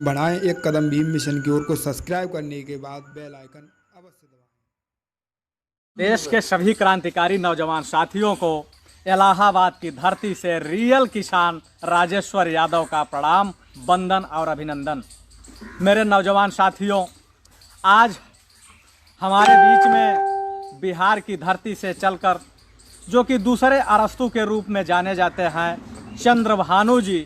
बढ़ाएं एक कदम भीम मिशन की ओर को सब्सक्राइब करने के बाद बेल आइकन अवश्य दबाएं। देश के सभी क्रांतिकारी नौजवान साथियों को इलाहाबाद की धरती से रियल किसान राजेश्वर यादव का प्रणाम, वंदन और अभिनंदन। मेरे नौजवान साथियों, आज हमारे बीच में बिहार की धरती से चलकर जो कि दूसरे अरस्तु के रूप में जाने जाते हैं, चंद्रभानु जी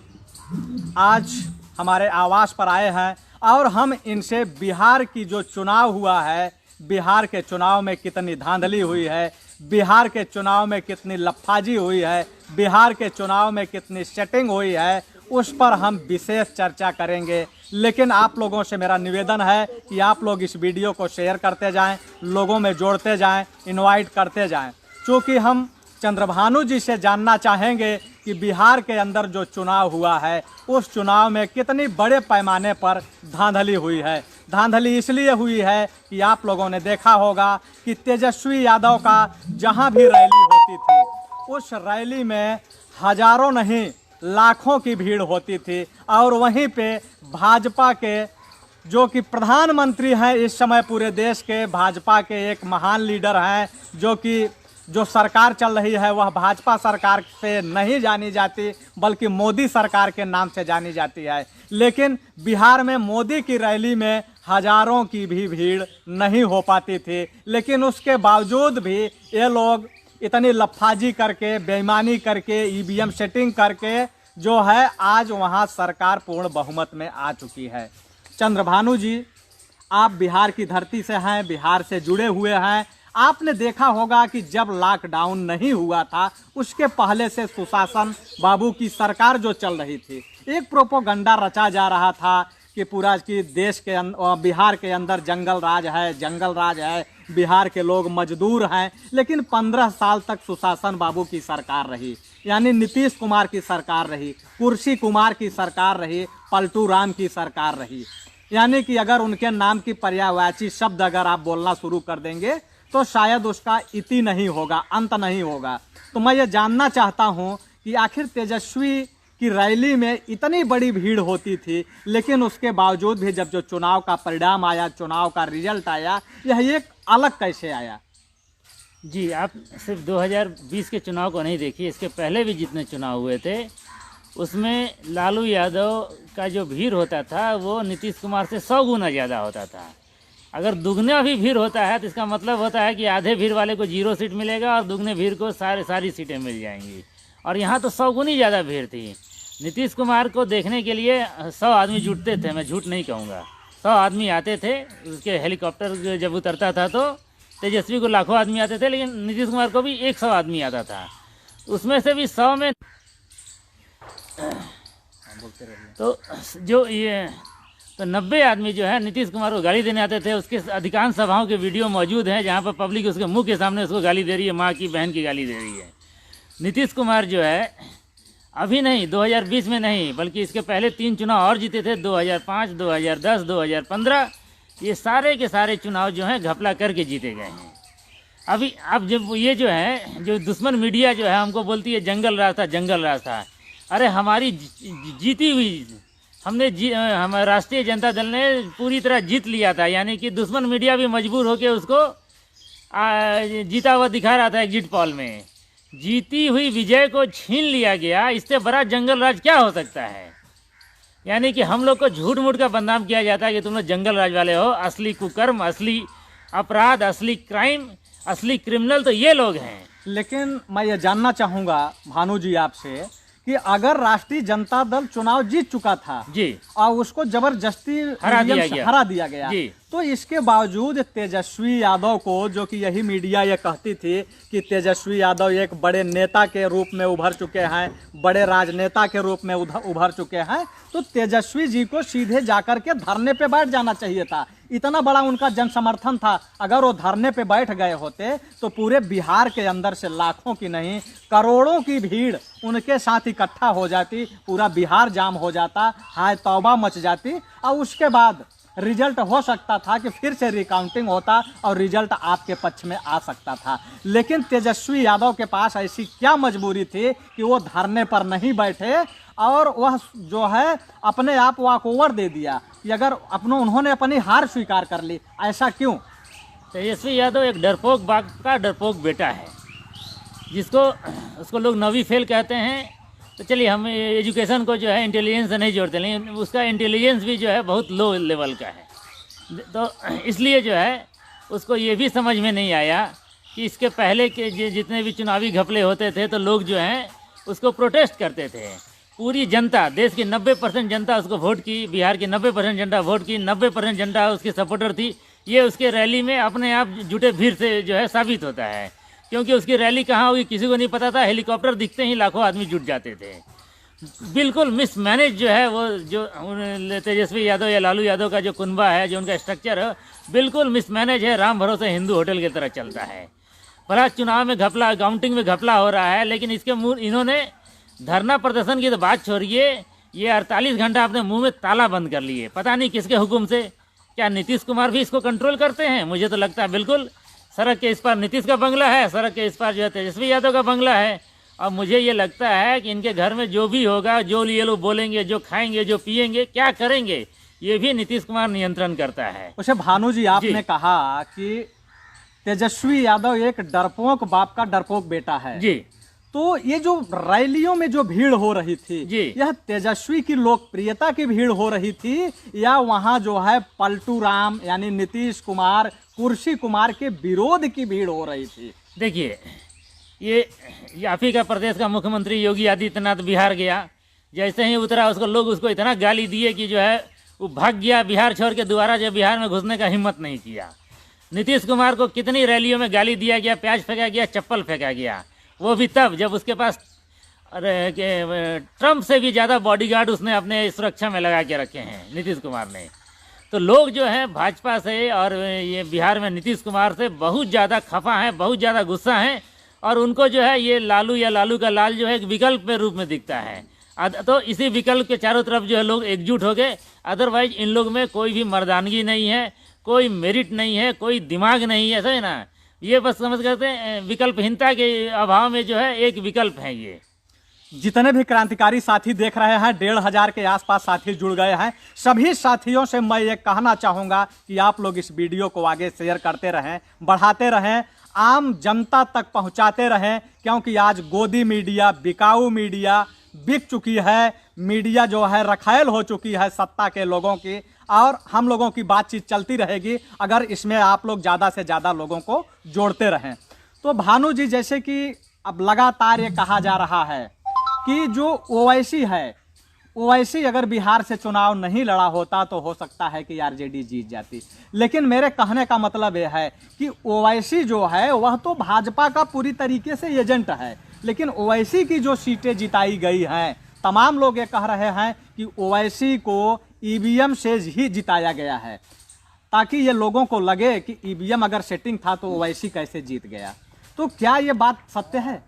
आज हमारे आवास पर आए हैं और हम इनसे बिहार की जो चुनाव हुआ है, बिहार के चुनाव में कितनी धांधली हुई है, बिहार के चुनाव में कितनी लफाजी हुई है, बिहार के चुनाव में कितनी सेटिंग हुई है, उस पर हम विशेष चर्चा करेंगे। लेकिन आप लोगों से मेरा निवेदन है कि आप लोग इस वीडियो को शेयर करते जाएं, लोगों में जोड़ते जाएं, इनवाइट करते जाएं, क्योंकि हम चंद्रभानु जी से जानना चाहेंगे कि बिहार के अंदर जो चुनाव हुआ है उस चुनाव में कितनी बड़े पैमाने पर धांधली हुई है। धांधली इसलिए हुई है कि आप लोगों ने देखा होगा कि तेजस्वी यादव का जहां भी रैली होती थी उस रैली में हजारों नहीं लाखों की भीड़ होती थी और वहीं पे भाजपा के जो कि प्रधानमंत्री हैं इस समय पूरे देश के, भाजपा के एक महान लीडर हैं, जो सरकार चल रही है वह भाजपा सरकार से नहीं जानी जाती बल्कि मोदी सरकार के नाम से जानी जाती है। लेकिन बिहार में मोदी की रैली में हजारों की भी भीड़ नहीं हो पाती थी, लेकिन उसके बावजूद भी ये लोग इतनी लफाजी करके, बेईमानी करके, ईवीएम सेटिंग करके जो है आज वहाँ सरकार पूर्ण बहुमत में आ चुकी है। चंद्रभानु जी, आप बिहार की धरती से हैं, बिहार से जुड़े हुए हैं। आपने देखा होगा कि जब लॉकडाउन नहीं हुआ था उसके पहले से सुशासन बाबू की सरकार जो चल रही थी, एक प्रोपोगंडा रचा जा रहा था कि पूरा कि देश के बिहार के अंदर जंगल राज है, बिहार के लोग मजदूर हैं। लेकिन 15 साल तक सुशासन बाबू की सरकार रही, यानी नीतीश कुमार की सरकार रही, कुर्सी कुमार की सरकार रही, पलटू राम की सरकार रही। यानी कि अगर उनके नाम की पर्यायवाची शब्द अगर आप बोलना शुरू कर देंगे तो शायद उसका इति नहीं होगा, अंत नहीं होगा। तो मैं ये जानना चाहता हूँ कि आखिर तेजस्वी की रैली में इतनी बड़ी भीड़ होती थी, लेकिन उसके बावजूद भी जब जो चुनाव का परिणाम आया, चुनाव का रिजल्ट आया, यह एक अलग कैसे आया? जी, आप सिर्फ 2020 के चुनाव को नहीं देखिए, इसके पहले भी जितने चुनाव हुए थे उसमें लालू यादव का जो भीड़ होता था वो नीतीश कुमार से 100 गुना ज़्यादा होता था। अगर दुगना भी भीड़ होता है तो इसका मतलब होता है कि आधे भीड़ वाले को 0 सीट मिलेगा और दुगने भीड़ को सारी सीटें मिल जाएंगी। और यहाँ तो 100 गुनी ज़्यादा भीड़ थी। नीतीश कुमार को देखने के लिए 100 आदमी जुटते थे, मैं झूठ नहीं कहूँगा। 100 आदमी आते थे, उसके हेलीकॉप्टर जब उतरता था तो तेजस्वी को लाखों आदमी आते थे, लेकिन नीतीश कुमार को भी 100 आदमी आता था। उसमें से भी 100 में तो जो ये तो 90 आदमी जो है नीतीश कुमार को गाली देने आते थे। उसके अधिकांश सभाओं के वीडियो मौजूद हैं जहाँ पर पब्लिक उसके मुंह के सामने उसको गाली दे रही है, माँ की बहन की गाली दे रही है। नीतीश कुमार जो है अभी नहीं, 2020 में नहीं, बल्कि इसके पहले 3 चुनाव और जीते थे, 2005, 2010, 2015। ये सारे के सारे चुनाव जो हैं घपला करके जीते गए हैं। अभी अब जब ये जो है, जो दुश्मन मीडिया जो है हमको बोलती है जंगल राज था। अरे हमारी जीती हुई हमारे राष्ट्रीय जनता दल ने पूरी तरह जीत लिया था, यानी कि दुश्मन मीडिया भी मजबूर होकर उसको जीता हुआ दिखा रहा था एग्जिट पोल में। जीती हुई विजय को छीन लिया गया, इससे बड़ा जंगल राज क्या हो सकता है? यानी कि हम लोग को झूठ मूठ का बदनाम किया जाता है कि तुम लोग जंगल राज वाले हो। असली कुकर्म, असली अपराध, असली क्राइम, असली क्रिमिनल तो ये लोग हैं। लेकिन मैं ये जानना चाहूँगा भानु जी आपसे कि अगर राष्ट्रीय जनता दल चुनाव जीत चुका था जी और उसको जबरदस्ती हरा दिया गया जी, तो इसके बावजूद तेजस्वी यादव को, जो कि यही मीडिया ये कहती थी कि तेजस्वी यादव एक बड़े नेता के रूप में उभर चुके हैं, बड़े राजनेता के रूप में उभर चुके हैं, तो तेजस्वी जी को सीधे जाकर के धरने पे बैठ जाना चाहिए था। इतना बड़ा उनका जन समर्थन था, अगर वो धरने पे बैठ गए होते तो पूरे बिहार के अंदर से लाखों की नहीं करोड़ों की भीड़ उनके साथ इकट्ठा हो जाती, पूरा बिहार जाम हो जाता, हाय तौबा मच जाती। और उसके बाद रिजल्ट हो सकता था कि फिर से रिकाउंटिंग होता और रिजल्ट आपके पक्ष में आ सकता था। लेकिन तेजस्वी यादव के पास ऐसी क्या मजबूरी थी कि वो धरने पर नहीं बैठे और वह जो है अपने आप वॉक ओवर दे दिया कि अगर उन्होंने अपनी हार स्वीकार कर ली। ऐसा क्यों? तेजस्वी यादव एक डरपोक बाप का डरपोक बेटा है, जिसको उसको लोग नवी फेल कहते हैं। तो चलिए हम एजुकेशन को जो है इंटेलिजेंस से नहीं जोड़ते, लेकिन उसका इंटेलिजेंस भी जो है बहुत लो लेवल का है। तो इसलिए जो है उसको ये भी समझ में नहीं आया कि इसके पहले के जितने भी चुनावी घपले होते थे तो लोग जो हैं उसको प्रोटेस्ट करते थे। पूरी जनता, देश की 90% जनता उसको वोट की, बिहार की 90% जनता वोट की, 90% जनता उसकी सपोर्टर थी। ये उसके रैली में अपने आप जुटे भीड़ से जो है साबित होता है, क्योंकि उसकी रैली कहाँ हुई किसी को नहीं पता था। हेलीकॉप्टर दिखते ही लाखों आदमी जुट जाते थे। बिल्कुल मिसमैनेज जो है वो जो तेजस्वी यादव या लालू यादव का जो कुनबा है, जो उनका स्ट्रक्चर है, बिल्कुल मिसमैनेज है। राम भरोसे हिंदू होटल की तरह चलता है। भला चुनाव में घपला, काउंटिंग में घपला हो रहा है, लेकिन इसके इन्होंने धरना प्रदर्शन की तो बात छोड़िए, ये 48 घंटा अपने मुंह में ताला बंद कर लिए। पता नहीं किसके हुक्म से। क्या नीतीश कुमार भी इसको कंट्रोल करते हैं? मुझे तो लगता है बिल्कुल। सड़क के इस पार नीतीश का बंगला है, सड़क के इस पार जो है तेजस्वी यादव का बंगला है। और मुझे ये लगता है कि इनके घर में जो भी होगा, जो ये लोग बोलेंगे, जो खाएंगे, जो पिएंगे, क्या करेंगे, ये भी नीतीश कुमार नियंत्रण करता है। उसे भानु जी आपने कहा कि तेजस्वी यादव एक डरपोक बाप का डरपोक बेटा है जी। तो ये जो रैलियों में जो भीड़ हो रही थी जी। यह तेजस्वी की लोकप्रियता की भीड़ हो रही थी या वहां जो है पलटू राम यानी नीतीश कुमार, कुर्सी कुमार के विरोध की भीड़ हो रही थी? देखिए, ये आप ही का प्रदेश का मुख्यमंत्री योगी आदित्यनाथ बिहार गया, जैसे ही उतरा उसको इतना गाली दिए कि जो है वो भाग गया बिहार छोड़ के, दोबारा जो बिहार में घुसने का हिम्मत नहीं किया। नीतीश कुमार को कितनी रैलियों में गाली दिया गया, प्याज फेंका गया, चप्पल फेंका गया, वो भी तब जब उसके पास ट्रंप से भी ज़्यादा बॉडीगार्ड उसने अपने सुरक्षा में लगा के रखे हैं नीतीश कुमार ने। तो लोग जो हैं भाजपा से और ये बिहार में नीतीश कुमार से बहुत ज़्यादा खफा हैं, बहुत ज़्यादा गुस्सा हैं, और उनको जो है ये लालू या लालू का लाल जो है एक विकल्प के रूप में दिखता है। तो इसी विकल्प के चारों तरफ जो है लोग एकजुट हो गए। अदरवाइज इन लोग में कोई भी मर्दानगी नहीं है, कोई मेरिट नहीं है, कोई दिमाग नहीं है, ऐसा है ना। ये बस समझ करते हैं विकल्पहीनता के अभाव में जो है एक विकल्प है ये। जितने भी क्रांतिकारी साथी देख रहे हैं, 1500 के आसपास साथी जुड़ गए हैं। सभी साथियों से मैं ये कहना चाहूँगा कि आप लोग इस वीडियो को आगे शेयर करते रहें, बढ़ाते रहें, आम जनता तक पहुँचाते रहें, क्योंकि आज गोदी मीडिया, बिकाऊ मीडिया बिक चुकी है। मीडिया जो है रखैल हो चुकी है सत्ता के लोगों की, और हम लोगों की बातचीत चलती रहेगी अगर इसमें आप लोग ज़्यादा से ज़्यादा लोगों को जोड़ते रहें। तो भानु जी, जैसे कि अब लगातार ये कहा जा रहा है कि जो ओवैसी है, ओवैसी अगर बिहार से चुनाव नहीं लड़ा होता तो हो सकता है कि आरजेडी जीत जाती। लेकिन मेरे कहने का मतलब यह है कि ओवैसी जो है वह तो भाजपा का पूरी तरीके से एजेंट है, लेकिन ओवैसी की जो सीटें जिताई गई हैं, तमाम लोग ये कह रहे हैं कि ओवैसी को ईवीएम से ही जिताया गया है, ताकि ये लोगों को लगे कि ईवीएम अगर सेटिंग था तो ओवैसी कैसे जीत गया। तो क्या ये बात सत्य है?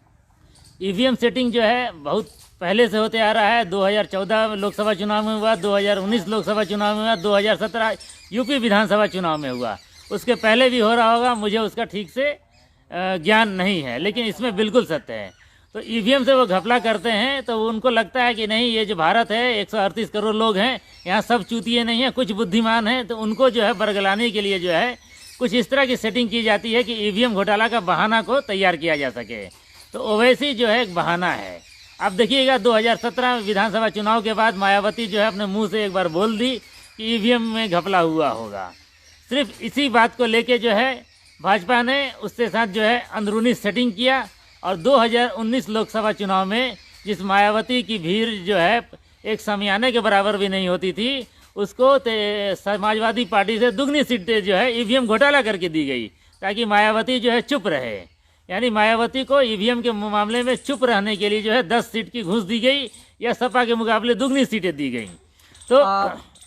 ईवीएम सेटिंग जो है बहुत पहले से होते आ रहा है। 2014 लोकसभा चुनाव में हुआ, 2019 लोकसभा चुनाव में हुआ, 2017 यूपी विधानसभा चुनाव में हुआ। उसके पहले भी हो रहा होगा, मुझे उसका ठीक से ज्ञान नहीं है, लेकिन इसमें बिल्कुल सत्य है। तो ईवीएम से वो घपला करते हैं तो उनको लगता है कि नहीं, ये जो भारत है 138 करोड़ लोग हैं, यहाँ सब चूतिए नहीं हैं, कुछ बुद्धिमान हैं। तो उनको जो है बरगलाने के लिए जो है कुछ इस तरह की सेटिंग की जाती है कि ईवीएम घोटाला का बहाना को तैयार किया जा सके। तो ओवैसी जो है एक बहाना है। अब देखिएगा 2017 विधानसभा चुनाव के बाद मायावती जो है अपने मुंह से एक बार बोल दी कि ईवीएम में घपला हुआ होगा। सिर्फ इसी बात को लेके जो है भाजपा ने उसके साथ जो है अंदरूनी सेटिंग किया, और 2019 लोकसभा चुनाव में जिस मायावती की भीड़ जो है एक समियाने के बराबर भी नहीं होती थी, उसको समाजवादी पार्टी से दुगनी सीटें जो है ईवीएम घोटाला करके दी गई, ताकि मायावती जो है चुप रहे। यानी मायावती को ईवीएम के मामले में चुप रहने के लिए जो है 10 सीट की घूस दी गई, या सपा के मुकाबले दुगनी सीटें दी गई। तो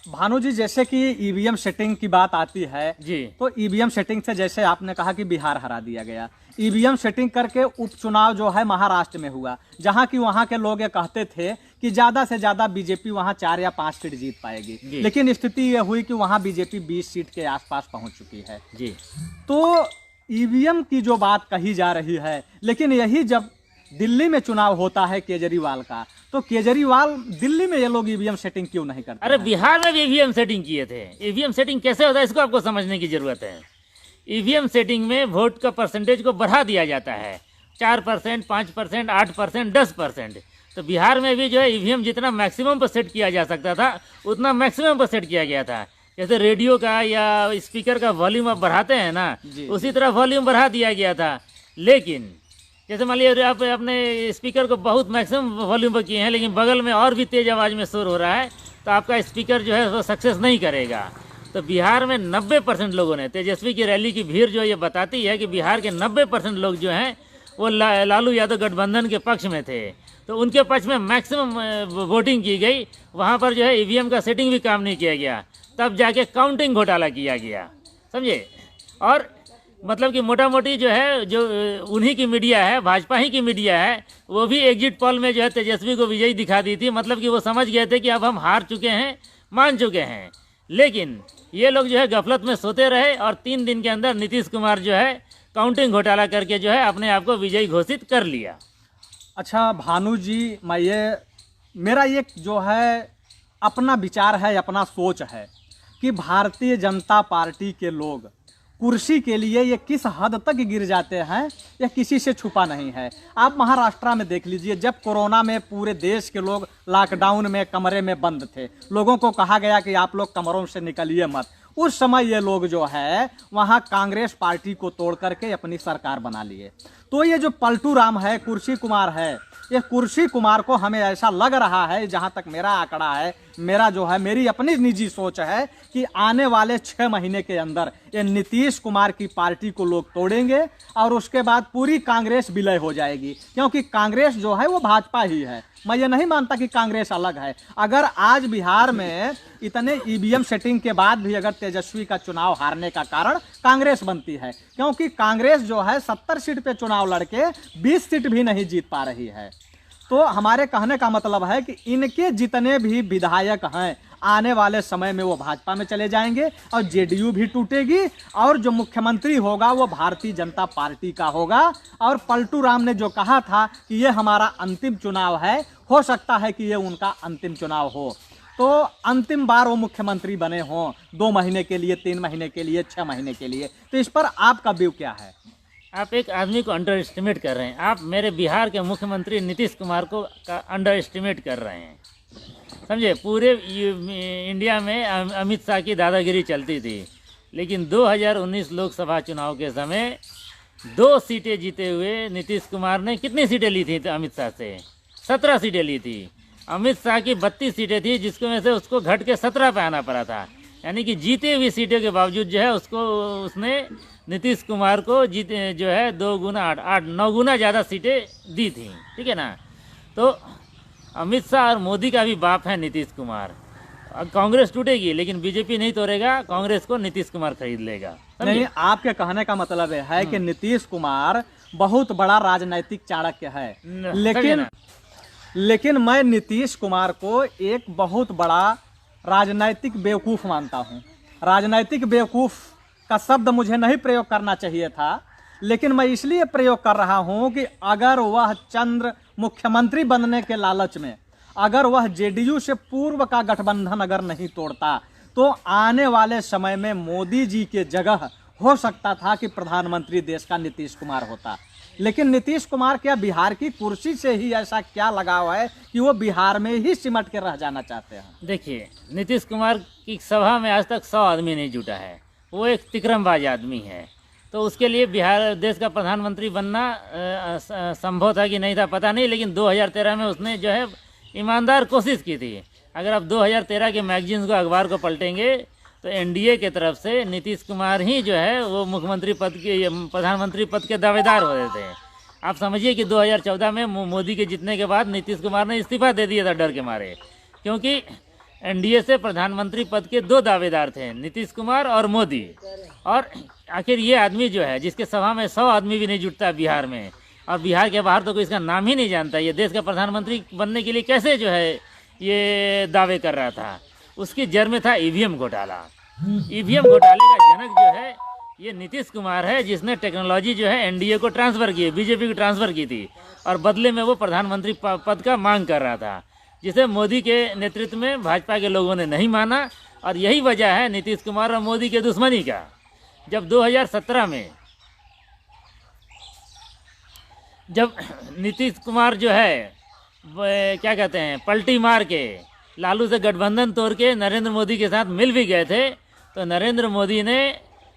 भानु जी, जैसे कि ईवीएम सेटिंग की बात आती है जी, तो ईवीएम सेटिंग से जैसे आपने कहा कि बिहार हरा दिया गया, ईवीएम सेटिंग करके उपचुनाव जो है महाराष्ट्र में हुआ, जहां की वहां के लोग ये कहते थे कि ज़्यादा से ज़्यादा बीजेपी वहाँ 4 या 5 सीट जीत पाएगी, जी। लेकिन स्थिति ये हुई कि वहाँ बीजेपी 20 सीट के आसपास पहुँच चुकी है। जी। तो ईवीएम की जो बात कही जा रही है, लेकिन यही जब दिल्ली में चुनाव होता है केजरीवाल का, तो केजरीवाल दिल्ली में ये लोग ईवीएम सेटिंग क्यों नहीं करते? अरे बिहार में भी ईवीएम सेटिंग किए थे। ईवीएम सेटिंग कैसे होता है इसको आपको समझने की जरूरत है। ईवीएम सेटिंग में वोट का परसेंटेज को बढ़ा दिया जाता है, 4%, 5%, 8%, 10%। तो बिहार में भी जो है ईवीएम जितना मैक्सिमम पर सेट किया जा सकता था उतना मैक्सिमम पर सेट किया गया था। जैसे रेडियो का या स्पीकर का वॉल्यूम आप बढ़ाते हैं ना, उसी तरह वॉल्यूम बढ़ा दिया गया था। लेकिन जैसे मान लीजिए आप अपने स्पीकर को बहुत मैक्सिमम वॉल्यूम पर किए हैं, लेकिन बगल में और भी तेज़ आवाज़ में शोर हो रहा है, तो आपका स्पीकर जो है वो सक्सेस नहीं करेगा। तो बिहार में 90% लोगों ने, तेजस्वी की रैली की भीड़ जो ये बताती है कि बिहार के 90% लोग जो हैं वो लालू यादव गठबंधन के पक्ष में थे। तो उनके पक्ष में मैक्सिमम वोटिंग की गई। वहाँ पर जो है ईवीएम का सेटिंग भी काम नहीं किया गया, तब जाके काउंटिंग घोटाला किया गया, समझे। और मतलब कि मोटा मोटी जो है, जो उन्हीं की मीडिया है, भाजपा ही की मीडिया है, वो भी एग्जिट पोल में जो है तेजस्वी को विजयी दिखा दी थी। मतलब कि वो समझ गए थे कि अब हम हार चुके हैं, मान चुके हैं। लेकिन ये लोग जो है गफलत में सोते रहे और 3 दिन के अंदर नीतीश कुमार जो है काउंटिंग घोटाला करके जो है अपने आप को विजयी घोषित कर लिया। अच्छा भानु जी, मेरा ये जो है अपना विचार है, अपना सोच है कि भारतीय जनता पार्टी के लोग कुर्सी के लिए ये किस हद तक गिर जाते हैं, यह किसी से छुपा नहीं है। आप महाराष्ट्र में देख लीजिए, जब कोरोना में पूरे देश के लोग लॉकडाउन में कमरे में बंद थे, लोगों को कहा गया कि आप लोग कमरों से निकलिए मत, उस समय ये लोग जो है वहाँ कांग्रेस पार्टी को तोड़ करके अपनी सरकार बना लिए। तो ये जो पलटू राम है, कुर्सी कुमार है, ये कुर्सी कुमार को हमें ऐसा लग रहा है, जहाँ तक मेरा आंकड़ा है, मेरा जो है मेरी अपनी निजी सोच है कि आने वाले 6 महीने के अंदर ये नीतीश कुमार की पार्टी को लोग तोड़ेंगे और उसके बाद पूरी कांग्रेस विलय हो जाएगी। क्योंकि कांग्रेस जो है वो भाजपा ही है। मैं ये नहीं मानता कि कांग्रेस अलग है। अगर आज बिहार में इतने ईवीएम सेटिंग के बाद भी अगर तेजस्वी का चुनाव हारने का कारण कांग्रेस बनती है, क्योंकि कांग्रेस जो है 70 सीट पे चुनाव लड़के 20 सीट भी नहीं जीत पा रही है। तो हमारे कहने का मतलब है कि इनके जितने भी विधायक हैं आने वाले समय में वो भाजपा में चले जाएंगे और जेडीयू भी टूटेगी और जो मुख्यमंत्री होगा वो भारतीय जनता पार्टी का होगा। और पलटू राम ने जो कहा था कि ये हमारा अंतिम चुनाव है, हो सकता है कि ये उनका अंतिम चुनाव हो। तो अंतिम बार वो मुख्यमंत्री बने हों 2 महीने के लिए, 3 महीने के लिए, 6 महीने के लिए। तो इस पर आपका व्यू क्या है? आप एक आदमी को अंडर एस्टिमेट कर रहे हैं। आप मेरे बिहार के मुख्यमंत्री नीतीश कुमार को का अंडर एस्टिमेट कर रहे हैं, समझे। पूरे इंडिया में अमित शाह की दादागिरी चलती थी, लेकिन 2019 लोकसभा चुनाव के समय 2 सीटें जीते हुए नीतीश कुमार ने कितनी सीटें ली थी? तो अमित शाह से 17 सीटें ली थी। अमित शाह की 32 सीटें थी, जिसको में से उसको घट के 17 पे आना पड़ा था। यानी कि जीते हुई सीटों के बावजूद जो है उसने नीतीश कुमार को जो है 2 गुना 9 गुना ज़्यादा सीटें दी थी, ठीक है ना। तो अमित शाह और मोदी का भी बाप है नीतीश कुमार। कांग्रेस टूटेगी लेकिन बीजेपी नहीं तोड़ेगा, कांग्रेस को नीतीश कुमार खरीद लेगा। नहीं, आपके कहने का मतलब है कि नीतीश कुमार बहुत बड़ा राजनीतिक चाणक्य है, लेकिन मैं नीतीश कुमार को एक बहुत बड़ा राजनीतिक बेवकूफ़ मानता हूँ। राजनीतिक बेवकूफ़ का शब्द मुझे नहीं प्रयोग करना चाहिए था, लेकिन मैं इसलिए प्रयोग कर रहा हूँ कि अगर वह चंद्र मुख्यमंत्री बनने के लालच में अगर वह जेडीयू से पूर्व का गठबंधन अगर नहीं तोड़ता, तो आने वाले समय में मोदी जी के जगह हो सकता था कि प्रधानमंत्री देश का नीतीश कुमार होता। लेकिन नीतीश कुमार क्या बिहार की कुर्सी से ही ऐसा क्या लगाव है कि वो बिहार में ही सिमट के रह जाना चाहते हैं? देखिए, नीतीश कुमार की सभा में आज तक 100 आदमी नहीं जुटा है। वो एक तिकरमबाज आदमी है। तो उसके लिए बिहार देश का प्रधानमंत्री बनना संभव था कि नहीं था पता नहीं, लेकिन 2013 में उसने जो है ईमानदार कोशिश की थी। अगर आप 2013 के मैगजीन्स को, अखबार को पलटेंगे तो एनडीए के तरफ से नीतीश कुमार ही जो है वो मुख्यमंत्री पद के, प्रधानमंत्री पद के दावेदार हो रहे थे। आप समझिए कि 2014 में मोदी के जीतने के बाद नीतीश कुमार ने इस्तीफा दे दिया था डर के मारे, क्योंकि एनडीए से प्रधानमंत्री पद के 2 दावेदार थे, नीतीश कुमार और मोदी। और आखिर ये आदमी जो है जिसके सभा में 100 आदमी भी नहीं जुटता बिहार में, और बिहार के बाहर तो कोई इसका नाम ही नहीं जानता। ये देश का प्रधानमंत्री बनने के लिए कैसे जो है ये दावे कर रहा था। उसकी जड़ में था ईवीएम घोटाला। ईवीएम घोटाले का जनक जो है ये नीतीश कुमार है, जिसने टेक्नोलॉजी जो है एनडीए को ट्रांसफ़र की, बीजेपी को ट्रांसफ़र की थी और बदले में वो प्रधानमंत्री पद का मांग कर रहा था, जिसे मोदी के नेतृत्व में भाजपा के लोगों ने नहीं माना। और यही वजह है नीतीश कुमार और मोदी के दुश्मनी का। जब 2017 में जब नीतीश कुमार जो है क्या कहते हैं पलटी मार के लालू से गठबंधन तोड़ के नरेंद्र मोदी के साथ मिल भी गए थे, तो नरेंद्र मोदी ने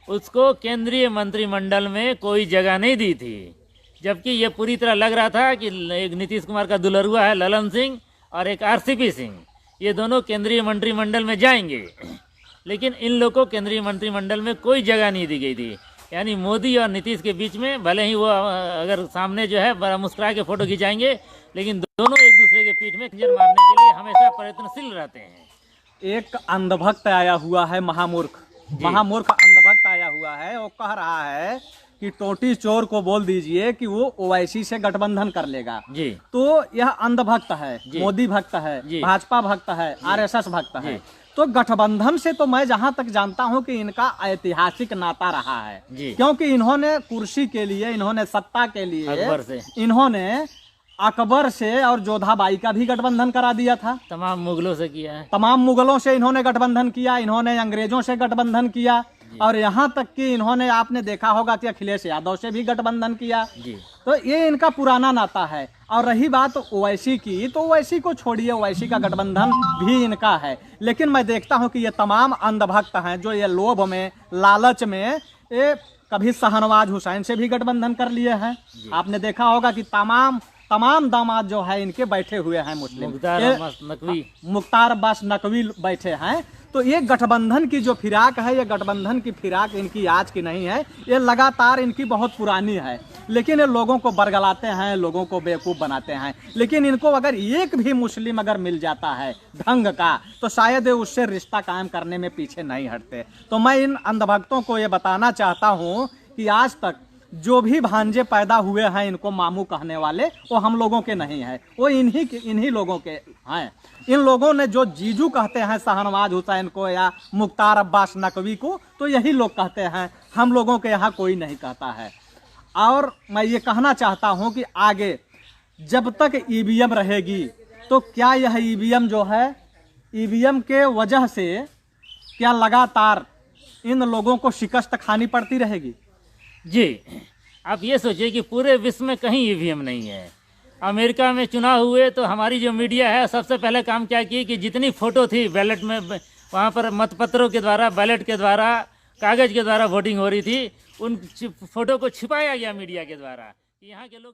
उसको केंद्रीय मंत्रिमंडल में कोई जगह नहीं दी थी। जबकि ये पूरी तरह लग रहा था कि एक नीतीश कुमार का दुलरुआ है ललन सिंह और एक आरसीपी सिंह, ये दोनों केंद्रीय मंत्रिमंडल में जाएंगे, लेकिन इन लोगों को केंद्रीय मंत्रिमंडल में कोई जगह नहीं दी गई थी। यानी मोदी और नीतीश के बीच में भले ही वो अगर सामने जो है बड़ा मुस्कुरा के फोटो खिंचाएंगे, लेकिन दोनों एक दूसरे के पीठ में खंजर मारने के लिए हमेशा प्रयत्नशील रहते हैं। एक अंधभक्त आया हुआ है, महामूर्ख अंधभक्त आया हुआ है। वो कह रहा है कि टोटी चोर को बोल दीजिए कि वो ओवैसी से गठबंधन कर लेगा जी। तो यह अंधभक्त है, मोदी भक्त है, भाजपा भक्त है, आरएसएस भक्त है। तो गठबंधन से तो मैं जहां तक जानता हूं कि इनका ऐतिहासिक नाता रहा है, क्योंकि इन्होंने कुर्सी के लिए, इन्होंने सत्ता के लिए, इन्होंने अकबर से और जोधाबाई का भी गठबंधन करा दिया था। तमाम मुगलों से किया है, तमाम मुगलों से इन्होंने गठबंधन किया, इन्होंने अंग्रेजों से गठबंधन किया और यहाँ तक कि इन्होंने, आपने देखा होगा कि अखिलेश यादव से भी गठबंधन किया जी। तो ये इनका पुराना नाता है। और रही बात ओवैसी की, तो ओवैसी को छोड़िए, ओवैसी का गठबंधन भी इनका है। लेकिन मैं देखता हूँ कि ये तमाम अंधभक्त हैं जो ये लोभ में, लालच में, ये कभी शाहनवाज हुसैन से भी गठबंधन कर लिए हैं। आपने देखा होगा कि तमाम दामाद जो है इनके बैठे हुए हैं मुस्लिम, मुख्तार अब्बास नकवी बैठे हैं। तो ये गठबंधन की जो फिराक है, ये गठबंधन की फिराक इनकी आज की नहीं है, ये लगातार इनकी बहुत पुरानी है। लेकिन ये लोगों को बरगलाते हैं, लोगों को बेवकूफ़ बनाते हैं। लेकिन इनको अगर एक भी मुस्लिम अगर मिल जाता है ढंग का, तो शायद ये उससे रिश्ता कायम करने में पीछे नहीं हटते। तो मैं इन अंधभक्तों को ये बताना चाहता हूँ कि आज तक जो भी भांजे पैदा हुए हैं इनको मामू कहने वाले, वो हम लोगों के नहीं है, वो इन्हीं लोगों के हैं। इन लोगों ने जो जीजू कहते हैं शाहनवाज हुसैन को या मुख्तार अब्बास नकवी को, तो यही लोग कहते हैं, हम लोगों के यहाँ कोई नहीं कहता है। और मैं ये कहना चाहता हूँ कि आगे जब तक ईवीएम रहेगी, तो क्या यह ईवीएम जो है, ईवीएम के वजह से क्या लगातार इन लोगों को शिकस्त खानी पड़ती रहेगी? जी, आप ये सोचिए कि पूरे विश्व में कहीं ईवीएम नहीं है। अमेरिका में चुनाव हुए तो हमारी जो मीडिया है सबसे पहले काम क्या की कि जितनी फ़ोटो थी बैलेट में, वहाँ पर मतपत्रों के द्वारा, बैलेट के द्वारा, कागज़ के द्वारा वोटिंग हो रही थी, उन फ़ोटो को छिपाया गया मीडिया के द्वारा। यहाँ के लोग